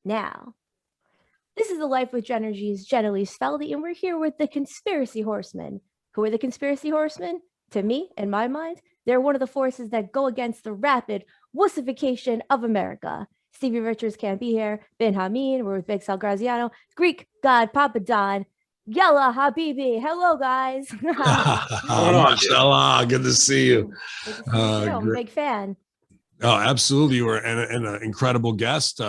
Now, this is the Life with Genergy's Jenelise Feldy, and we're here with the Conspiracy Horsemen. Who are the Conspiracy Horsemen? To me, in my mind, they're one of the forces that go against the rapid wussification of America. Stevie Richards can't be here. Ben Hamin, we're with Big Sal Graziano, Greek God Papadon, Yella Habibi. Hello, guys. Mashallah, good to see you. Good to see you too. I'm a big fan. Oh, absolutely. You were an incredible guest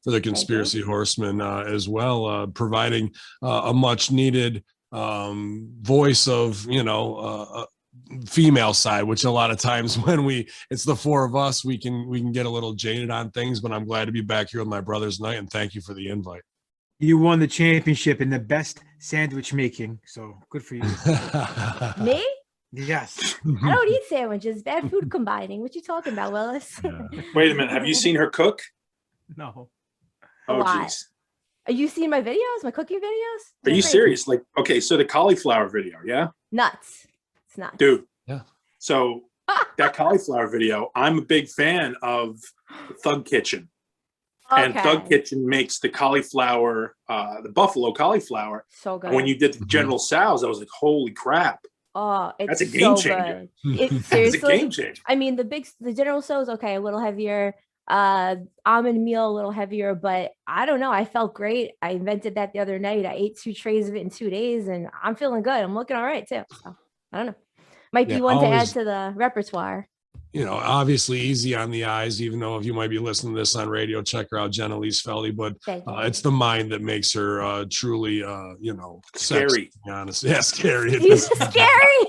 for the Conspiracy Horsemen as well, providing a much needed voice of, female side, which a lot of times when it's the four of us, we can get a little jaded on things, but I'm glad to be back here with my brothers tonight, and thank you for the invite. You won the championship in the best sandwich making, so good for you. Me? Yes. I don't eat sandwiches. Bad food combining. What you talking about, Willis? Yeah. Wait a minute. Have you seen her cook? No. Oh, jeez. Are you seeing my videos, my cooking videos? Are you serious? Like, okay, so the cauliflower video, yeah? Nuts. It's nuts. Dude. Yeah. So that cauliflower video, I'm a big fan of Thug Kitchen. Okay. And Thug Kitchen makes the cauliflower, the buffalo cauliflower. So good. And when you did the General Tso's, I was like, holy crap. Oh, it's that's a game changer. It's seriously a game changer. I mean, the General Tso's, okay, a little heavier. Almond meal, a little heavier, but I don't know. I felt great. I invented that the other night. I ate 2 trays of it in 2 days, and I'm feeling good. I'm looking all right too. So I don't know. Might be one to add to the repertoire. Obviously easy on the eyes, even though if you might be listening to this on radio, check her out, Jenelise Feldy, but it's the mind that makes her truly, scary. Sexy, to be honest. Yeah, scary. Scary.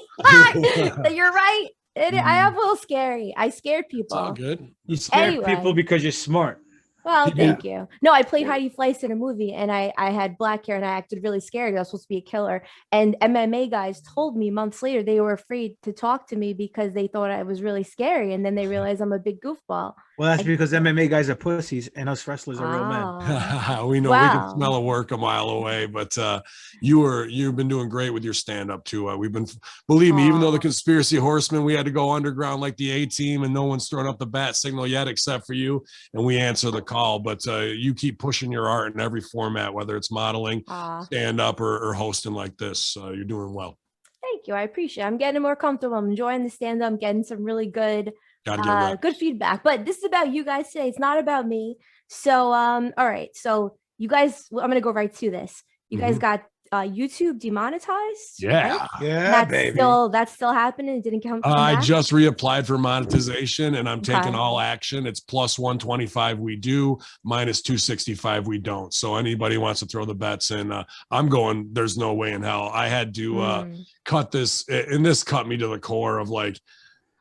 You're right. I am a little scary. I scared people. It's all good. You scared people because you're smart. Well, thank you. No, I played Heidi Fleiss in a movie, and I had black hair, and I acted really scary. I was supposed to be a killer. And MMA guys told me months later they were afraid to talk to me because they thought I was really scary. And then they realized I'm a big goofball. Well, that's because MMA guys are pussies, and us wrestlers are real men. We know we can smell a work a mile away, but you've been doing great with your stand-up too. Believe me, even though the Conspiracy Horsemen, we had to go underground like the A-team, and no one's thrown up the bat signal yet except for you, and we answer the call. But you keep pushing your art in every format, whether it's modeling, stand-up, or hosting like this. You're doing well. Thank you. I appreciate it. I'm getting more comfortable. I'm enjoying the stand-up. I'm getting some really good good feedback, but this is about you guys today. It's not about me. So all right, so you guys, I'm gonna go right to this. You guys got YouTube demonetized? Yeah, right? Yeah, that's still happening. It didn't come I just reapplied for monetization, and I'm taking all action. It's plus 125 we do, minus 265 we don't. So anybody wants to throw the bets in, I'm going, there's no way in hell. I had to cut this, and this cut me to the core of like,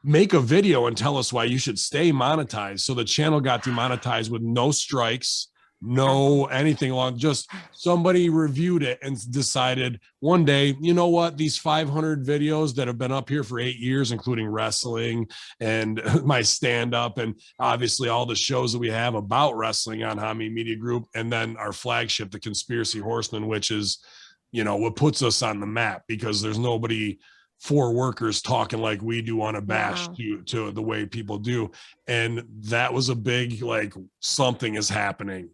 make a video and tell us why you should stay monetized. So the channel got demonetized with no strikes, no anything along. Just somebody reviewed it and decided one day, you know what, these 500 videos that have been up here for 8 years, including wrestling and my stand-up, and obviously all the shows that we have about wrestling on Hamin Media Group, and then our flagship, the Conspiracy Horsemen, which is, what puts us on the map, because there's nobody for workers talking like we do on a bash to the way people do. And that was a big, like, something is happening.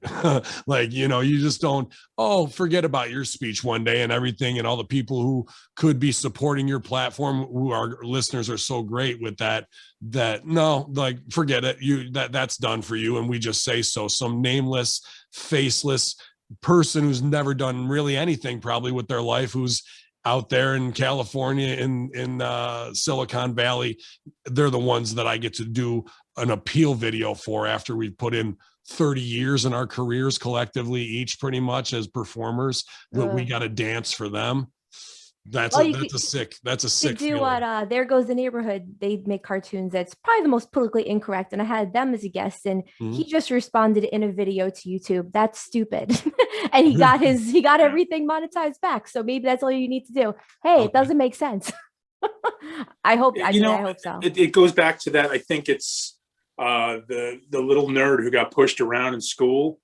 Like, you just don't, forget about your speech one day and everything, and all the people who could be supporting your platform, who our listeners are so great with that no, like, forget it. That's done for you. And we just say so. Some nameless, faceless person who's never done really anything probably with their life, who's out there in California, in Silicon Valley, they're the ones that I get to do an appeal video for after we've put in 30 years in our careers collectively, each pretty much as performers. We got to dance for them. That's a sick do what There Goes the Neighborhood. They make cartoons that's probably the most politically incorrect, and I had them as a guest, and he just responded in a video to YouTube. That's stupid. And he got everything monetized back. So maybe that's all you need to do. Hey, it doesn't make sense. I hope so. It goes back to that. I think it's the little nerd who got pushed around in school.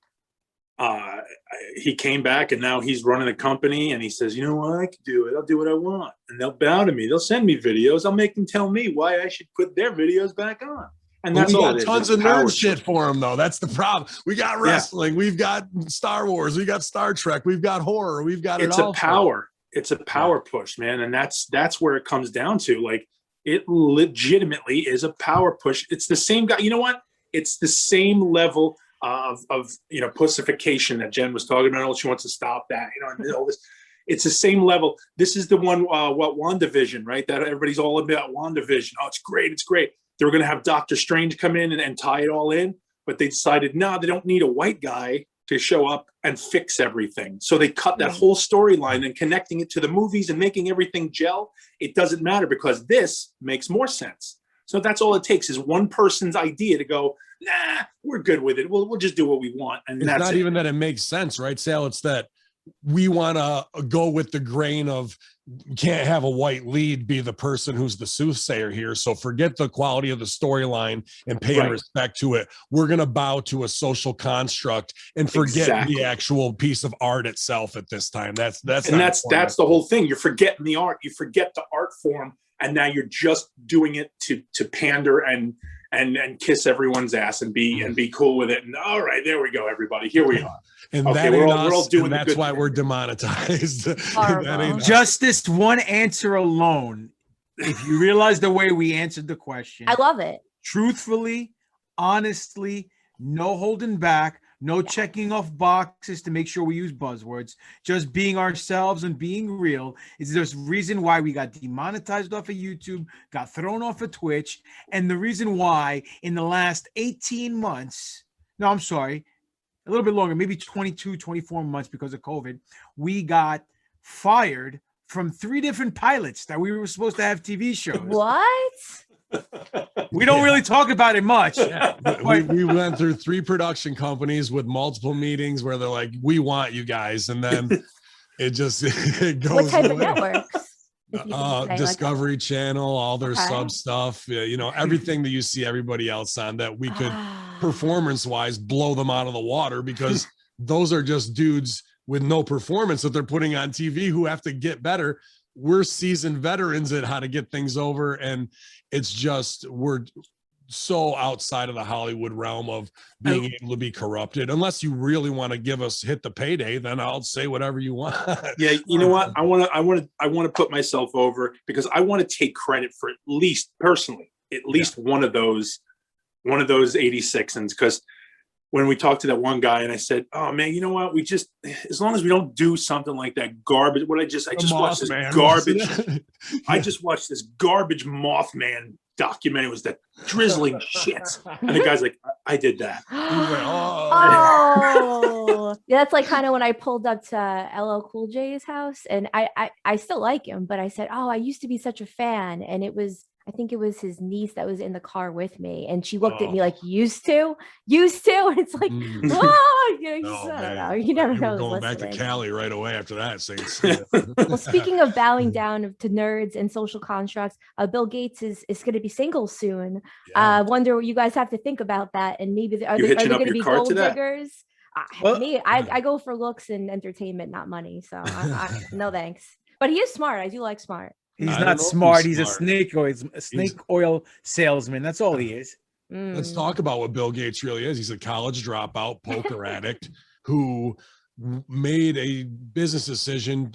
He came back, and now he's running a company, and he says, you know what, I can do it. I'll do what I want. And they'll bow to me. They'll send me videos. I'll make them tell me why I should put their videos back on. And But that's we all got it is. tons It's of power nerd shit trip. for them, though. That's the problem. We got wrestling, we've got Star Wars, we got Star Trek, we've got horror, we've got It's it all. a power. It's a power push, man, and that's where it comes down to. Like, it legitimately is a power push. It's the same guy. You know what? It's the same level of pussification that Jen was talking about. She wants to stop that. And all this. It's the same level. This is the one, WandaVision, right? That everybody's all about WandaVision. Oh, it's great. It's great. They were going to have Doctor Strange come in and tie it all in, but they decided, no, they don't need a white guy to show up and fix everything. So they cut that whole storyline and connecting it to the movies and making everything gel. It doesn't matter because this makes more sense. So that's all it takes is one person's idea to go, nah, we're good with it. We'll just do what we want. And It's that's not it. even that it makes sense, right, Sal? It's that we want to go with the grain of can't have a white lead be the person who's the soothsayer here. So forget the quality of the storyline and paying respect to it. We're going to bow to a social construct and forget the actual piece of art itself at this time. That's the whole thing. You're forgetting the art. You forget the art form, and now you're just doing it to pander and kiss everyone's ass and be cool with it. And all right, there we go, everybody. Here we are. And okay, we're all doing. And that's why we're demonetized. Just this one answer alone. If you realize the way we answered the question, I love it. Truthfully, honestly, no holding back, no checking off boxes to make sure we use buzzwords, just being ourselves and being real is the reason why we got demonetized off of YouTube, got thrown off of Twitch, and the reason why in the last 18 months, no, I'm sorry, a little bit longer, maybe 22, 24 months because of COVID, we got fired from 3 different pilots that we were supposed to have TV shows. What? We don't really talk about it much. Yeah. We went through 3 production companies with multiple meetings where they're like, we want you guys. And then it just it goes What type away. of networks? Discovery Channel, all their sub stuff, everything that you see everybody else on that we could performance wise blow them out of the water because those are just dudes with no performance that they're putting on TV who have to get better. We're seasoned veterans at how to get things over. And it's just, we're so outside of the Hollywood realm of being able to be corrupted. Unless you really want to hit the payday, then I'll say whatever you want. Yeah, you know what? I want to put myself over because I want to take credit for at least one of those 86ers. Because when we talked to that one guy and I said, "Oh man, you know what? We just as long as we don't do something like that garbage." I just watched this garbage. I just watched this garbage Mothman documentary. It was that drizzling shit, and the guy's like, "I did that." Oh, yeah, that's like kind of when I pulled up to LL Cool J's house, and I still like him, but I said, "Oh, I used to be such a fan," and I think it was his niece that was in the car with me, and she looked at me like, used to, and it's like, oh, I don't know. You never know. Going back to Cali right away after that. Well, speaking of bowing down to nerds and social constructs, Bill Gates is going to be single soon. Wonder what you guys have to think about that, and maybe are they going to be gold diggers? I go for looks and entertainment, not money. So no thanks. But he is smart. I do like smart. He's not smart. He's a snake oil salesman. That's all he is. Let's talk about what Bill Gates really is. He's a college dropout, poker addict who made a business decision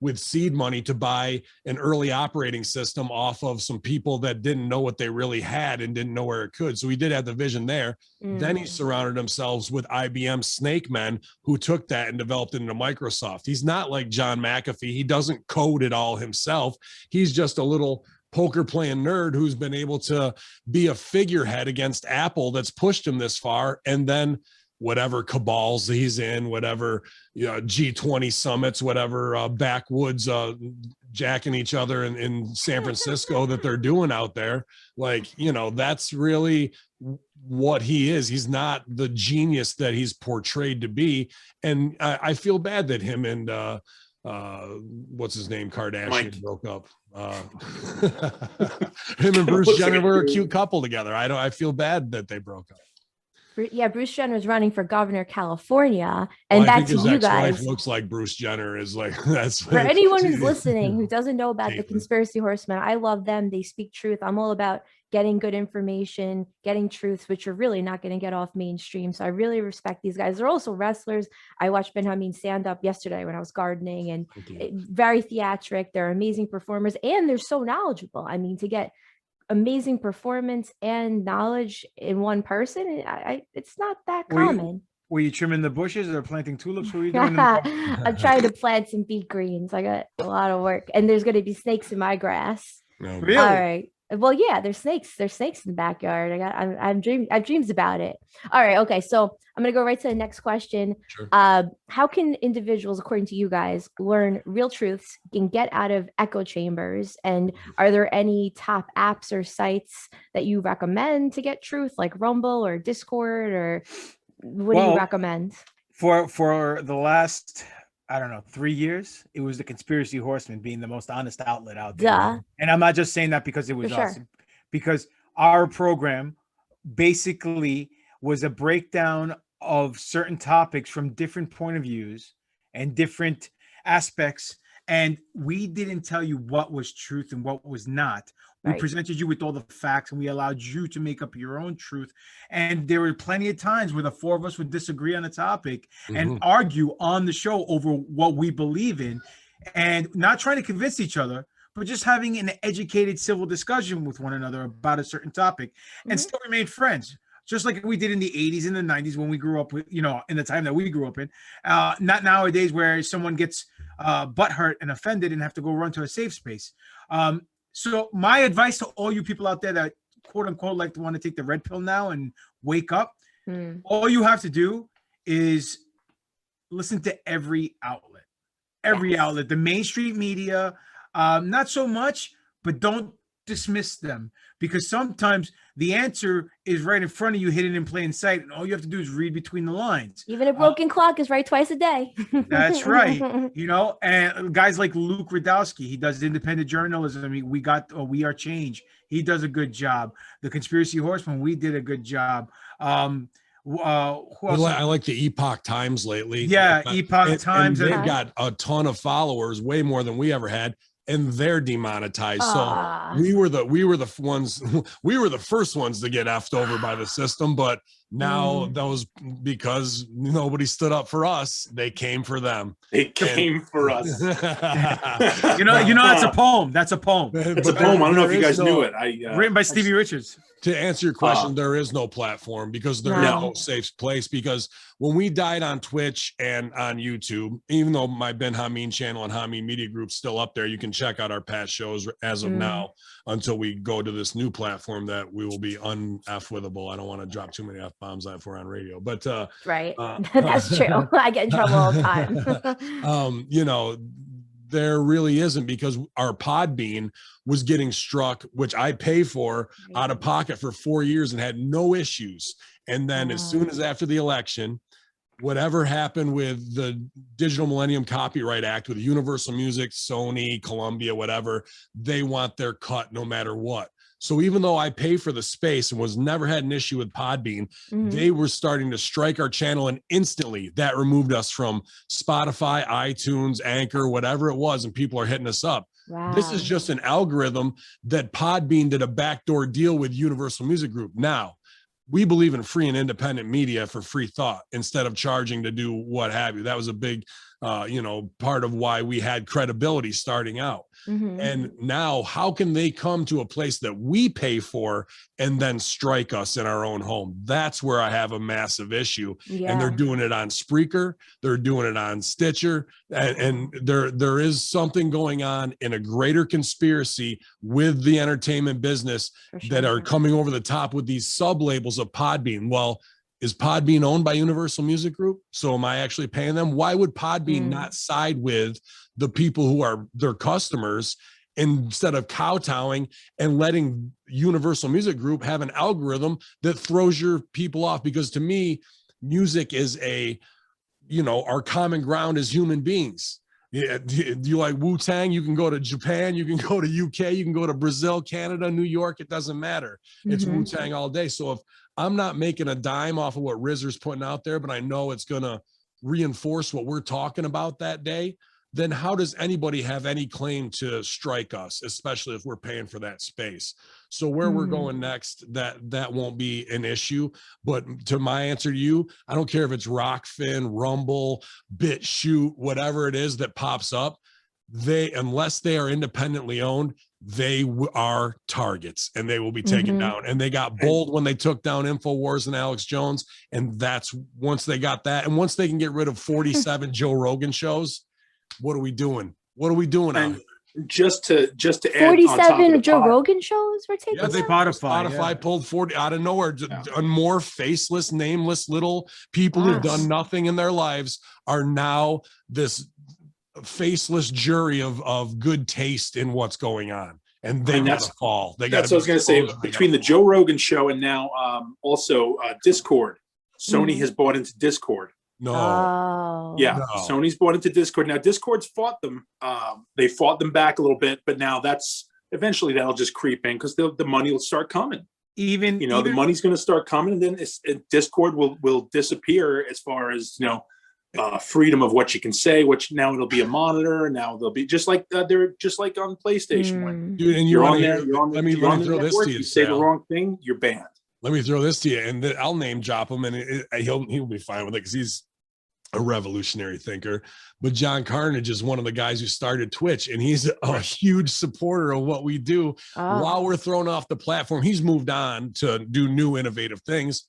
with seed money to buy an early operating system off of some people that didn't know what they really had and didn't know where it could. So he did have the vision there. Then he surrounded himself with IBM snake men who took that and developed it into Microsoft. He's not like John McAfee. He doesn't code it all himself. He's just a little poker playing nerd who's been able to be a figurehead against Apple that's pushed him this far. And then whatever cabals he's in, whatever G20 summits, whatever backwoods jacking each other in San Francisco that they're doing out there. That's really what he is. He's not the genius that he's portrayed to be. And I feel bad that him and what's his name, Kardashian broke up. Him and Bruce Jenner were a cute couple together. I feel bad that they broke up. Yeah, Bruce Jenner is running for governor of California, and back to you guys. Looks like Bruce Jenner is like that's for anyone who's listening who doesn't know about the Conspiracy Horsemen. I love them. They speak truth. I'm all about getting good information, getting truths, which you're really not going to get off mainstream. So I really respect these guys. They're also wrestlers. I watched Ben Hamin stand up yesterday when I was gardening, and very theatric. They're amazing performers, and they're so knowledgeable. I mean, to get amazing performance and knowledge in one person, it's not that common. Were you trimming the bushes or planting tulips? What were you doing? I'm trying to plant some beet greens. I got a lot of work, and there's going to be snakes in my grass. Really? All right. Well, yeah, there's snakes. There's snakes in the backyard. I have dreams about it. All right. Okay. So I'm gonna go right to the next question. Sure. How can individuals, according to you guys, learn real truths and get out of echo chambers? And are there any top apps or sites that you recommend to get truth, like Rumble or Discord, or what do you recommend? For the last, I don't know, 3 years, it was the Conspiracy Horsemen being the most honest outlet out there. Duh. And I'm not just saying that because it was For us, sure. because our program basically was a breakdown of certain topics from different point of views and different aspects. And we didn't tell you what was truth and what was not. We presented you with all the facts, and we allowed you to make up your own truth. And there were plenty of times where the four of us would disagree on a topic and argue on the show over what we believe in, and not trying to convince each other, but just having an educated civil discussion with one another about a certain topic, and still remain friends. Just like we did in the 80s and the 90s when we grew up with, in the time that we grew up in. Not nowadays where someone gets butthurt and offended and have to go run to a safe space. So my advice to all you people out there that quote unquote like to want to take the red pill now and wake up, all you have to do is listen to every outlet, outlet, the mainstream media, not so much, but don't dismiss them, because sometimes the answer is right in front of you, hidden in plain sight, and all you have to do is read between the lines. Even a broken clock is right twice a day. That's right. And guys like Luke Radowski, he does independent journalism. I mean, We Are Change. He does a good job. The Conspiracy Horsemen, we did a good job. Who else? I like the Epoch Times lately. Yeah, Epoch Times. And they've got a ton of followers, way more than we ever had, and they're demonetized. So we were the first ones to get effed over by the system, but now those, because nobody stood up for us, they came for them. They came for us. That's a poem. That's a poem. It's a poem. I don't know if you guys knew it. Written by Stevie Richards. To answer your question, there is no platform, because there is no safe place. Because when we died on Twitch and on YouTube, even though my Ben Hamin channel and Hamin Media Group's still up there, you can check out our past shows as of now until we go to this new platform that we will be un-F-withable. I don't want to drop too many F-bombs if we're on radio, but that's true. I get in trouble all the time. There really isn't, because our Podbean was getting struck, which I pay for out of pocket for 4 years and had no issues. And then as soon as after the election, whatever happened with the Digital Millennium Copyright Act with Universal Music, Sony, Columbia, whatever, they want their cut no matter what. So even though I pay for the space and was never had an issue with Podbean, they were starting to strike our channel, and instantly that removed us from Spotify, iTunes, Anchor, whatever it was, and people are hitting us up. Wow. This is just an algorithm that Podbean did a backdoor deal with Universal Music Group. Now, we believe in free and independent media for free thought instead of charging to do what have you. That was a big, part of why we had credibility starting out. And now how can they come to a place that we pay for and then strike us in our own home? That's where I have a massive issue. And they're doing it on Spreaker. They're doing it on Stitcher. And there is something going on in a greater conspiracy with the entertainment business that are coming over the top with these sub labels of Podbean. Well, is Podbean owned by Universal Music Group? So am I actually paying them? Why would Podbean not side with the people who are their customers instead of kowtowing and letting Universal Music Group have an algorithm that throws your people off? Because to me, music is our common ground as human beings. You like Wu-Tang, you can go to Japan, you can go to UK, you can go to Brazil, Canada, New York, it doesn't matter. It's Wu-Tang all day. So if I'm not making a dime off of what RZA's putting out there, but I know it's going to reinforce what we're talking about that day, then how does anybody have any claim to strike us, especially if we're paying for that space? So where we're going next, that won't be an issue. But to my answer to you, I don't care if it's Rockfin, Rumble, BitChute, whatever it is that pops up, unless they are independently owned, they are targets and they will be taken down. And they got bold when they took down InfoWars and Alex Jones. And that's once they got that, and once they can get rid of 47 Joe Rogan shows, what are we doing? What are we doing out here? Just to add 47 Joe Rogan shows were taken. Yeah, Spotify pulled 40 out of nowhere. More faceless, nameless little people who've done nothing in their lives are now this faceless jury of good taste in what's going on. And they got to fall. That's what I was going to say. Between the Joe Rogan show and now also Discord, Sony has bought into Discord. Sony's bought into Discord. Now Discord's fought them. They fought them back a little bit, but now eventually that'll just creep in because the money will start coming. Even the money's going to start coming, and then Discord will disappear as far as freedom of what you can say. Which now it'll be a monitor. Now they'll be they're just like on PlayStation. Dude, and you're on there. Let me throw this to you. You say the wrong thing, you're banned. Let me throw this to you, and I'll name drop him, and he'll be fine with it because he's a revolutionary thinker. But John Carnage is one of the guys who started Twitch, and he's a huge supporter of what we do. While we're thrown off the platform, he's moved on to do new innovative things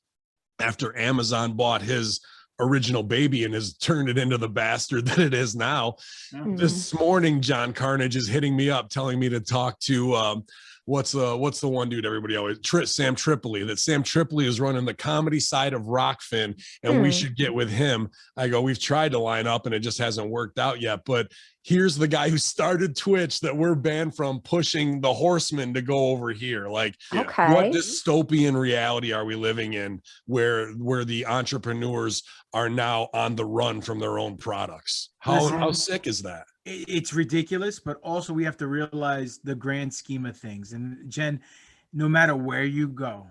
after Amazon bought his original baby and has turned it into the bastard that it is now. This morning, John Carnage is hitting me up telling me to talk to what's the one dude everybody always Sam Tripoli, that Sam Tripoli is running the comedy side of Rockfin and we should get with him. I go, we've tried to line up and it just hasn't worked out yet, but here's the guy who started Twitch that we're banned from pushing the Horsemen to go over here. Like, what dystopian reality are we living in where the entrepreneurs are now on the run from their own products? How sick is that? It's ridiculous, but also we have to realize the grand scheme of things. And Jen, no matter where you go,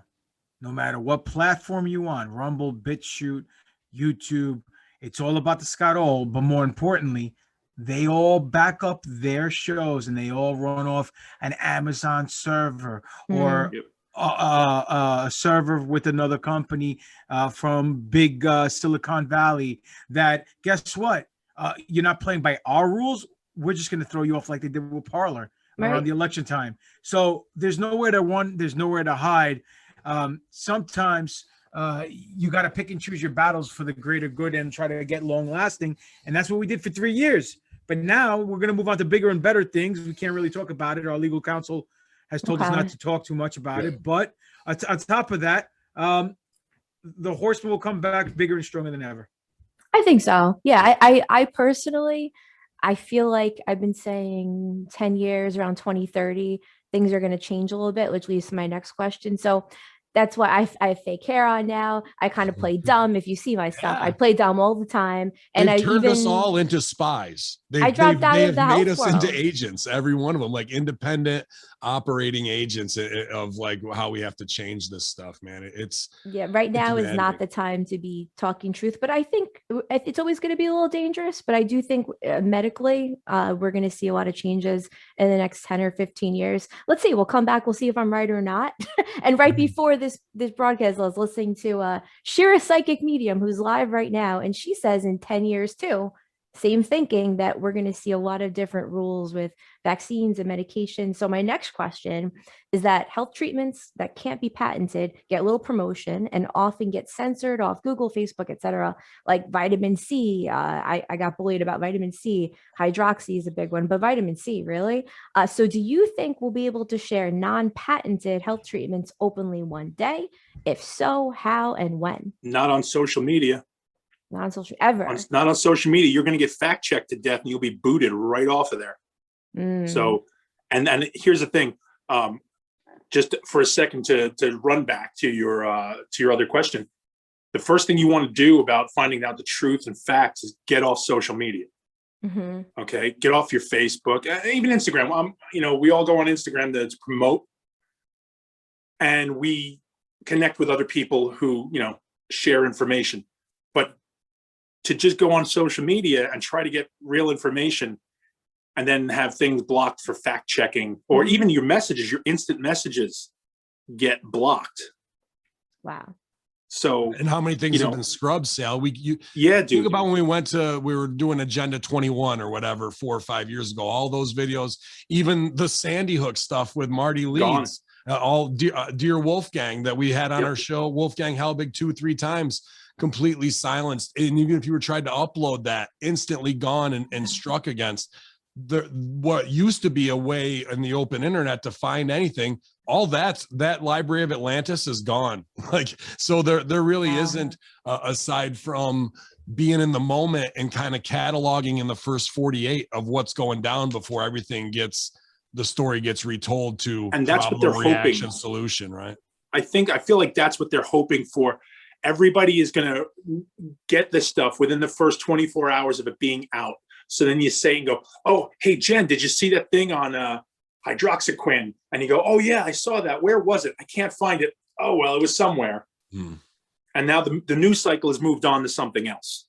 no matter what platform you on, Rumble, BitChute, YouTube, it's all about the Scott Owl. But more importantly, they all back up their shows and they all run off an Amazon server or a server with another company from big Silicon Valley that, guess what? You're not playing by our rules. We're just going to throw you off like they did with Parler around the election time. So there's nowhere to run. There's nowhere to hide. Sometimes you got to pick and choose your battles for the greater good and try to get long lasting. And that's what we did for 3 years. But now we're going to move on to bigger and better things. We can't really talk about it. Our legal counsel has told us not to talk too much about it. But on top of that, the Horsemen will come back bigger and stronger than ever. I think so. Yeah, I personally, I feel like I've been saying 10 years, around 2030, things are going to change a little bit, which leads to my next question. So that's why I have fake hair on now. I kind of play dumb. If you see my stuff, I play dumb all the time. And They've turned us all into spies. I dropped out of the made us world. into agents, every one of them, like independent operating agents of like how we have to change this stuff, man. Right now is not the time to be talking truth, but I think it's always going to be a little dangerous. But I do think medically, we're going to see a lot of changes in the next 10 or 15 years. Let's see. We'll come back. We'll see if I'm right or not. And right before this broadcast, I was listening to Shira Psychic Medium, who's live right now, and she says in 10 years too, same thinking, that we're going to see a lot of different rules with vaccines and medication. So my next question is that health treatments that can't be patented get little promotion and often get censored off Google, Facebook, etc. Like vitamin C. I got bullied about vitamin C. Hydroxy is a big one, but vitamin C, really? So do you think we'll be able to share non-patented health treatments openly one day? If so, how and when? Not on social media. Not on social ever. Not on social media. You're going to get fact checked to death, and you'll be booted right off of there. So, and here's the thing. Just for a second to run back to your other question. The first thing you want to do about finding out the truth and facts is get off social media. Okay, get off your Facebook, even Instagram. We all go on Instagram to promote, and we connect with other people who share information. But to just go on social media and try to get real information and then have things blocked for fact checking, or even your messages, your instant messages get blocked. Wow. So, and how many things have been scrubbed, Sal? Dude. Think about when we were doing Agenda 21 or whatever 4 or 5 years ago. All those videos, even the Sandy Hook stuff with Marty Leeds, all Dear Wolfgang that we had on our show, Wolfgang Helbig 2-3 times, completely silenced. And even if you were trying to upload that, instantly gone and struck against. What used to be a way in the open internet to find anything, all that Library of Atlantis is gone. Like, so there really isn't, aside from being in the moment and kind of cataloging in the first 48 of what's going down before the story gets retold to, and that's what they're reaction hoping. Solution, right? I feel like that's what they're hoping for. Everybody is going to get this stuff within the first 24 hours of it being out. So then you say and go, oh, hey, Jen, did you see that thing on hydroxyquin? And you go, oh, yeah, I saw that. Where was it? I can't find it. Oh, well, it was somewhere. And now the news cycle has moved on to something else.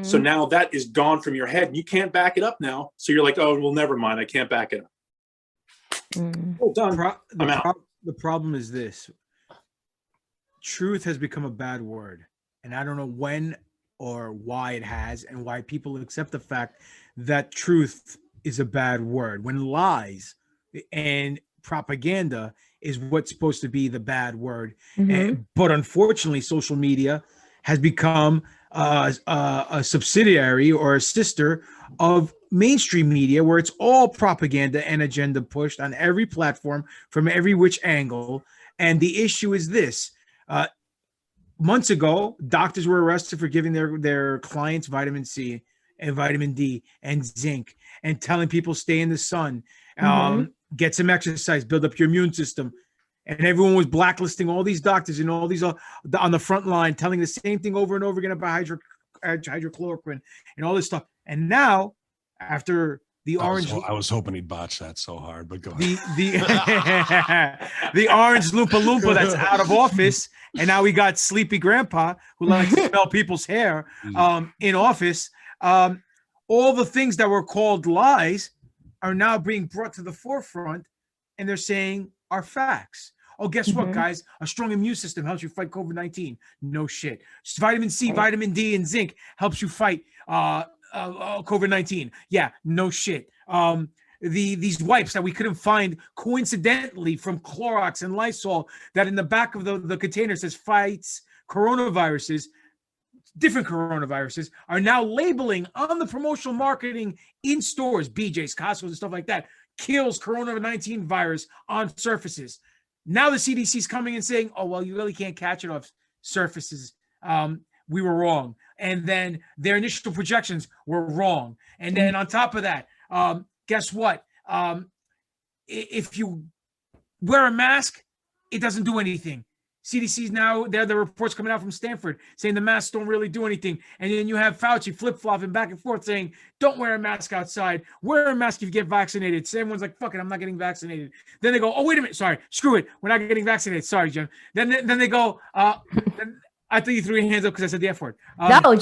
So now that is gone from your head and you can't back it up now. So you're like, oh, well, never mind. I can't back it up. Well done. I'm out. The problem is this. Truth has become a bad word. And I don't know when or why it has, and why people accept the fact that truth is a bad word when lies and propaganda is what's supposed to be the bad word. But unfortunately, social media has become a subsidiary or a sister of mainstream media, where it's all propaganda and agenda pushed on every platform from every which angle. And the issue is this. Months ago, doctors were arrested for giving their clients vitamin C and vitamin D and zinc and telling people stay in the sun, get some exercise, build up your immune system. And everyone was blacklisting all these doctors and all these on the front line, telling the same thing over and over again about hydrochloroquine and all this stuff. And now, after the orange, I was hoping he'd botch that so hard, but go ahead. The orange Loompa Loompa that's out of office, and now we got Sleepy Grandpa who likes to smell people's hair in office. All the things that were called lies are now being brought to the forefront, and they're saying are facts. Oh, guess what, guys? A strong immune system helps you fight COVID-19. No shit. Vitamin C, vitamin D, and zinc helps you fight COVID-19. Yeah, no shit. These wipes that we couldn't find coincidentally from Clorox and Lysol, that in the back of the container says fights coronaviruses, different coronaviruses, are now labeling on the promotional marketing in stores, BJ's, Costco, and stuff like that, kills COVID-19 virus on surfaces. Now the CDC is coming and saying, oh, well, you really can't catch it off surfaces. We were wrong. And then their initial projections were wrong. And then on top of that, guess what? If you wear a mask, it doesn't do anything. CDC's now, there are the reports coming out from Stanford saying the masks don't really do anything. And then you have Fauci flip-flopping back and forth saying, don't wear a mask outside. Wear a mask if you get vaccinated. So everyone's like, fuck it, I'm not getting vaccinated. Then they go, oh, wait a minute. Sorry, screw it. We're not getting vaccinated. Sorry, Jim. Then they go, then, I think you threw your hands up because I said the F word. No,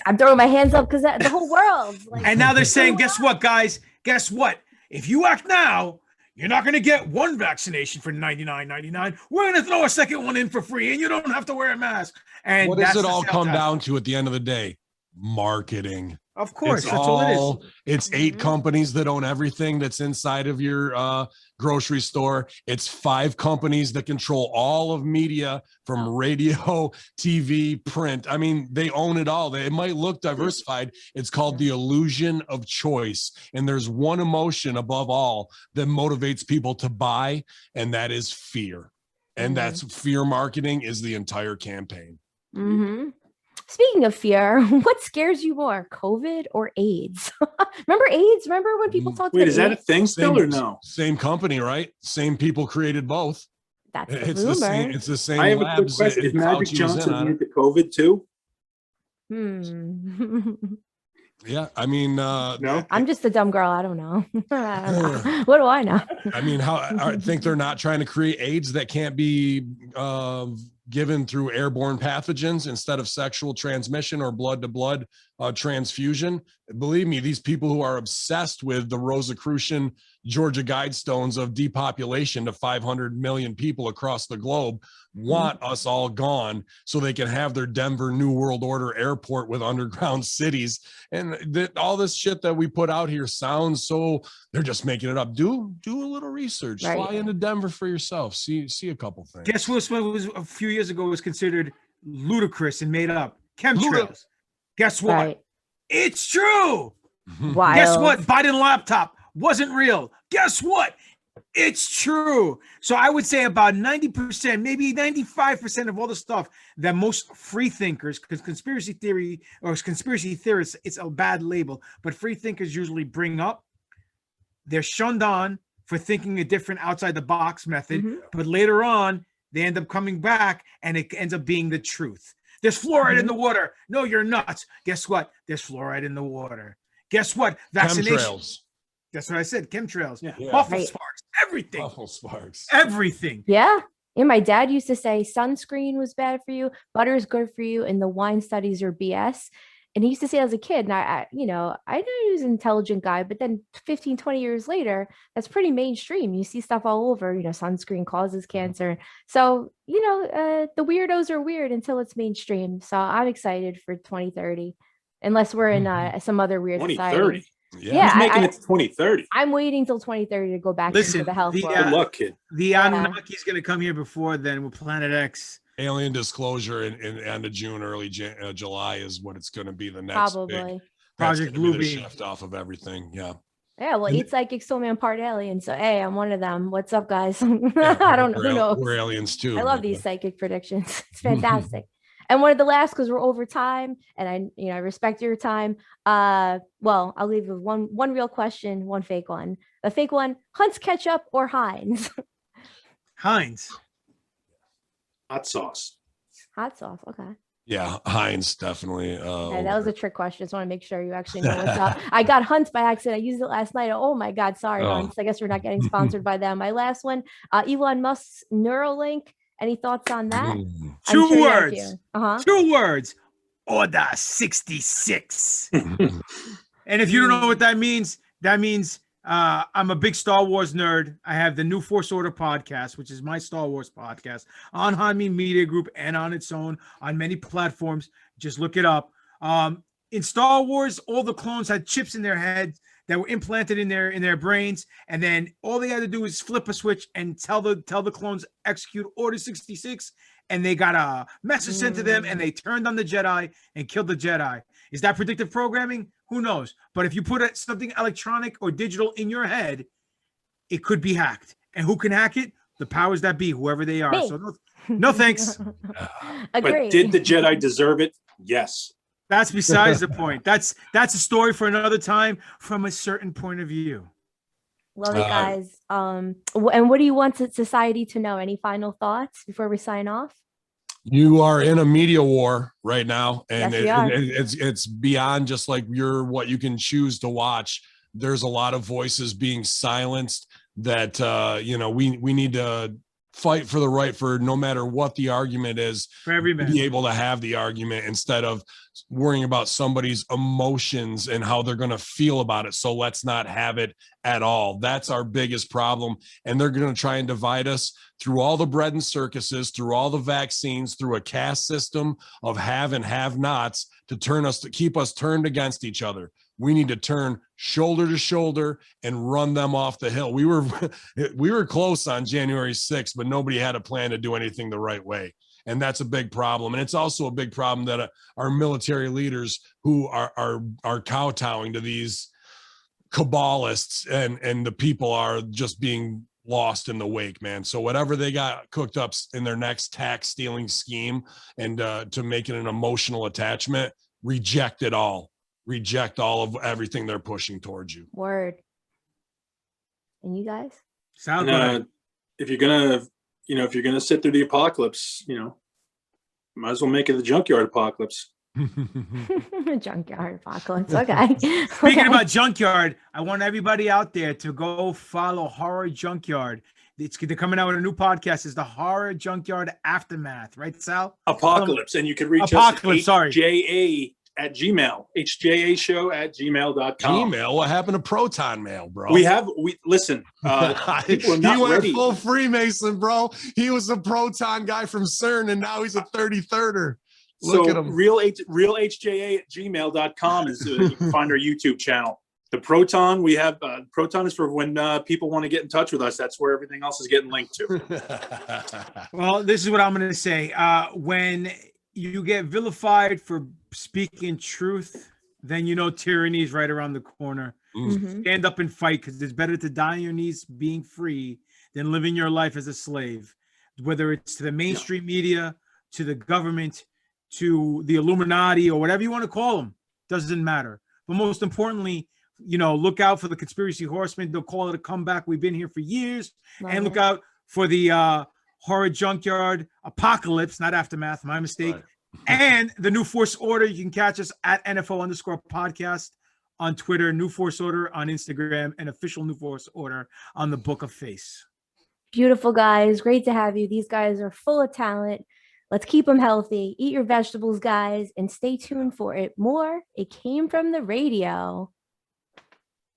I'm throwing my hands up because the whole world. Like, and now they're saying, guess what, guys? Guess what? If you act now, you're not going to get one vaccination for $99.99. We're going to throw a second one in for free, and you don't have to wear a mask. And what does it all come down to at the end of the day? Marketing. Of course, that's all it is. It's 8 companies that own everything that's inside of your grocery store. It's 5 companies that control all of media, from radio, TV, print. I mean, they own it all. It might look diversified. It's called the illusion of choice. And there's one emotion above all that motivates people to buy, and that is fear. And that's fear marketing is the entire campaign. Speaking of fear, what scares you more, COVID or AIDS? Remember AIDS? Remember when people talked about is that AIDS? a thing still or no? Same company, right? Same people created both. That's the It's rumor. the same. It's the same. I have a quick labs question. Is that Magic Fauci was Johnson in on it. into COVID too? Yeah, I mean, No, I'm just a dumb girl. I don't know. I don't know. What do I know? I mean, I think they're not trying to create AIDS that can't be given through airborne pathogens instead of sexual transmission or blood-to-blood transfusion. Believe me, these people who are obsessed with the Rosicrucian Georgia Guidestones of depopulation to 500 million people across the globe want us all gone so they can have their Denver New World Order airport with underground cities. And all this shit that we put out here sounds so, they're just making it up. Do a little research. Right. Fly into Denver for yourself. See a couple things. Guess what was a few years ago was considered ludicrous and made up? Chemtrails. Guess what? Right. It's true. Wild. Guess what? Biden laptop wasn't real. Guess what? It's true. So I would say about 90%, maybe 95% of all the stuff that most free thinkers, because conspiracy theory or conspiracy theorists, it's a bad label, but free thinkers usually bring up, they're shunned on for thinking a different outside the box method, but later on, they end up coming back and it ends up being the truth. There's fluoride in the water. No, you're nuts. Guess what? There's fluoride in the water. Guess what? Vaccination. Chemtrails. That's what I said. Chemtrails. Yeah. Buffalo Right. sparks. Everything. Buffalo sparks. Everything. Yeah. And my dad used to say sunscreen was bad for you, butter is good for you, and the wine studies are BS. And he used to say as a kid, and I knew he was an intelligent guy, but then 15, 20 years later, that's pretty mainstream. You see stuff all over, sunscreen causes cancer. So, the weirdos are weird until it's mainstream. So I'm excited for 2030, unless we're in some other weird 2030. society. Yeah. Who's making it to 2030? I'm waiting till 2030 to go back Listen, into the health the, world. Good luck, kid. The Anunnaki's going to come here before then with Planet X. Alien disclosure in end of June, early July is what it's going to be. The next Probably. big, Project that's gonna be the Bluebeam. shift off of everything. Yeah. Yeah, well, 8 psychics told me I'm part alien. So, hey, I'm one of them. What's up, guys? I Yeah, don't know. Who knows? We're aliens too. I love these psychic predictions. It's fantastic. And one of the last, because we're over time, and I respect your time. Well, I'll leave with one real question, one fake one. The fake one: Hunt's ketchup or Heinz? Heinz. Hot sauce. Hot sauce. Okay. Yeah, Heinz definitely. Yeah, that was a trick question. Just want to make sure you actually know what's up. I got Hunt by accident. I used it last night. Oh my God, sorry, Oh. Hunt. I guess we're not getting sponsored by them. My last one: Elon Musk's Neuralink. Any thoughts on that? Mm. I'm Two sure you have words. a few. Uh-huh. 2 words. Order 66. And if you don't know what that means I'm a big Star Wars nerd. I have the New Force Order podcast, which is my Star Wars podcast on Hamin Media Group and on its own on many platforms. Just look it up. In Star Wars, all the clones had chips in their heads that were implanted in their brains, and then all they had to do is flip a switch and tell the clones execute Order 66, and they got a message sent to them, and they turned on the Jedi and killed the Jedi. Is that predictive programming? Who knows? But if you put something electronic or digital in your head, it could be hacked. And who can hack it? The powers that be, whoever they are. Me. So no thanks. Agreed. But did the Jedi deserve it? Yes. That's besides the point. That's a story for another time from a certain point of view. Love it, guys. And what do you want society to know? Any final thoughts before we sign off? You are in a media war right now, and Yes, we are. it's beyond just like what you can choose to watch. There's a lot of voices being silenced that we need to fight for the right for no matter what the argument is, For every to man. be able to have the argument instead of worrying about somebody's emotions and how they're going to feel about it. So let's not have it at all. That's our biggest problem. And they're going to try and divide us through all the bread and circuses, through all the vaccines, through a caste system of have and have nots to keep us turned against each other. We need to turn shoulder to shoulder and run them off the hill. We were close on January 6th, but nobody had a plan to do anything the right way. And that's a big problem. And it's also a big problem that our military leaders who are kowtowing to these cabalists and the people are just being lost in the wake, man. So whatever they got cooked up in their next tax stealing scheme and to make it an emotional attachment, reject it all. Reject all of everything they're pushing towards you. Word. And you guys? Sound And, good. if you're gonna sit through the apocalypse, might as well make it the junkyard apocalypse. Junkyard apocalypse. Okay. Speaking about Junkyard, I want everybody out there to go follow Horror Junkyard. They're coming out with a new podcast. It's the Horror Junkyard Aftermath, right, Sal? Apocalypse, and you can reach Apocalypse, us at HJA@gmail, HJAshow@gmail.com. Gmail. What happened to Proton Mail, bro? We listen. People are not he went ready. full Freemason, bro. He was a Proton guy from CERN, and now he's a 33rder. Look at him. realhja@gmail.com is you can find our YouTube channel. The Proton, we have Proton is for when people want to get in touch with us. That's where everything else is getting linked to. Well, this is what I'm going to say. When you get vilified for speaking truth, then you know tyranny is right around the corner. Mhm. Stand up and fight, because it's better to die on your knees being free than living your life as a slave, whether it's to the mainstream media, to the government, to the Illuminati, or whatever you want to call them. Doesn't matter. But most importantly, look out for the Conspiracy Horsemen. They'll call it a comeback. We've been here for years. And look out for the Horror Junkyard Apocalypse, not Aftermath, my mistake. Right. And the New Force Order. You can catch us at NFO_podcast on Twitter, New Force Order on Instagram, and official New Force Order on the Book of Face. Beautiful guys. Great to have you. These guys are full of talent. Let's keep them healthy. Eat your vegetables, guys, and stay tuned for it. More. It came from the radio.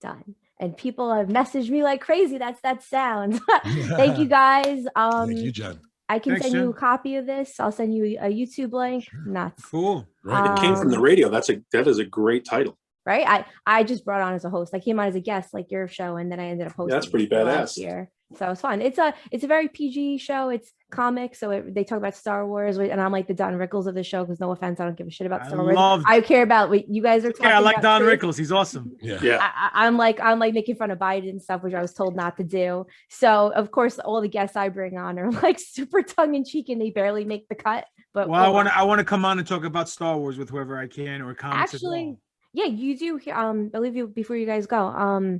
Done. And people have messaged me like crazy. That's that sound. Thank you, guys. Thank you, Jen. I can Thanks, send you Jen. a copy of this. I'll send you a YouTube link. Sure. Nuts. Cool. Right. It came from the radio. That is a great title. Right? I just brought on as a host. I came on as a guest, like your show, and then I ended up hosting. That's pretty it last badass. year. So it's fun. It's a very PG show. It's comics, so they talk about Star Wars, and I'm like the Don Rickles of the show, because no offense, I don't give a shit about Star Wars. I care about what you guys are talking about. Yeah, I like Don truth. Rickles. He's awesome. Yeah. I'm like making fun of Biden and stuff, which I was told not to do. So of course, all the guests I bring on are like super tongue in cheek, and they barely make the cut. But Well, I want to come on and talk about Star Wars with whoever I can, or comics as actually, well. yeah, you do. I'll leave you before you guys go.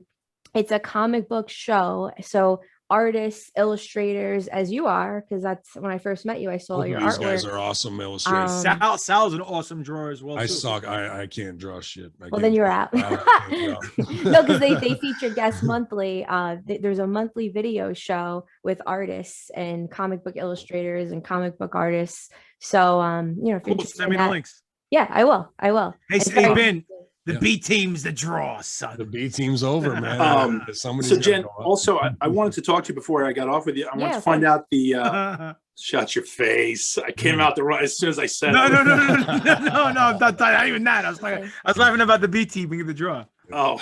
It's a comic book show, so artists, illustrators, as you are, because that's when I first met you. I saw your These artwork. guys are awesome illustrators. Sal's an awesome drawer as well. I too. suck. I can't draw shit. Well, then you're out. No, because they feature guests monthly. There's a monthly video show with artists and comic book illustrators and comic book artists. So if you're Cool. interested Send me in the that, links. yeah, I will. Hey, It's hey very- Ben, the Yeah. B team's the draw, son. The B team's over, man. Somebody's So gotta Jen, go up. also I wanted to talk to you before I got off with you. I want Yeah, to find out the no, shut your face. I came out the right as soon as I said no, it. no, not even that. I was laughing about the B team being the draw. Oh,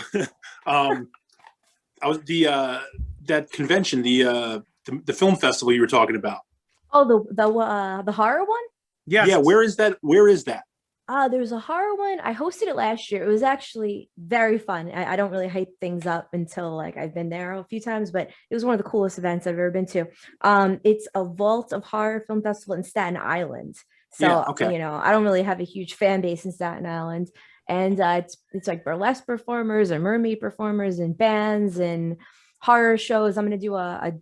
I was that convention, the film festival you were talking about. Oh, the horror one. Yes. Yeah, where is that? Where is that? There's a horror one. I hosted it last year. It was actually very fun. I don't really hype things up until like I've been there a few times, but it was one of the coolest events I've ever been to. It's a Vault of Horror Film Festival in Staten Island. So, Yeah, okay. I don't really have a huge fan base in Staten Island. And it's like burlesque performers and mermaid performers and bands and horror shows. I'm going to do a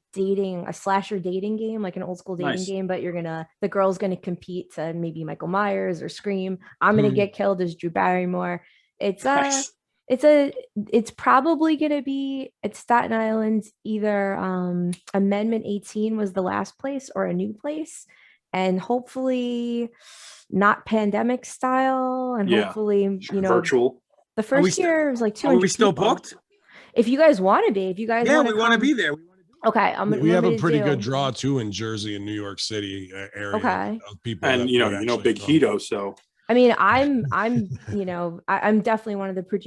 slasher dating game, like an old school dating Nice. game, but the girl's going to compete to maybe Michael Myers or Scream. I'm going to get killed as Drew Barrymore. It's Nice. it's probably going to be at Staten Island. Either Amendment 18 was the last place or a new place, and hopefully not pandemic style, and Yeah. hopefully Virtual. the we first st- year was like 200 Are we still people. booked? If you guys want to be, if you guys Yeah, want we want to be there. Okay, We have a gonna pretty do- good draw too in Jersey and New York City area. Okay. Of people And that you would know, actually Big come. Oh, Hito, so I mean, I'm definitely one of the producers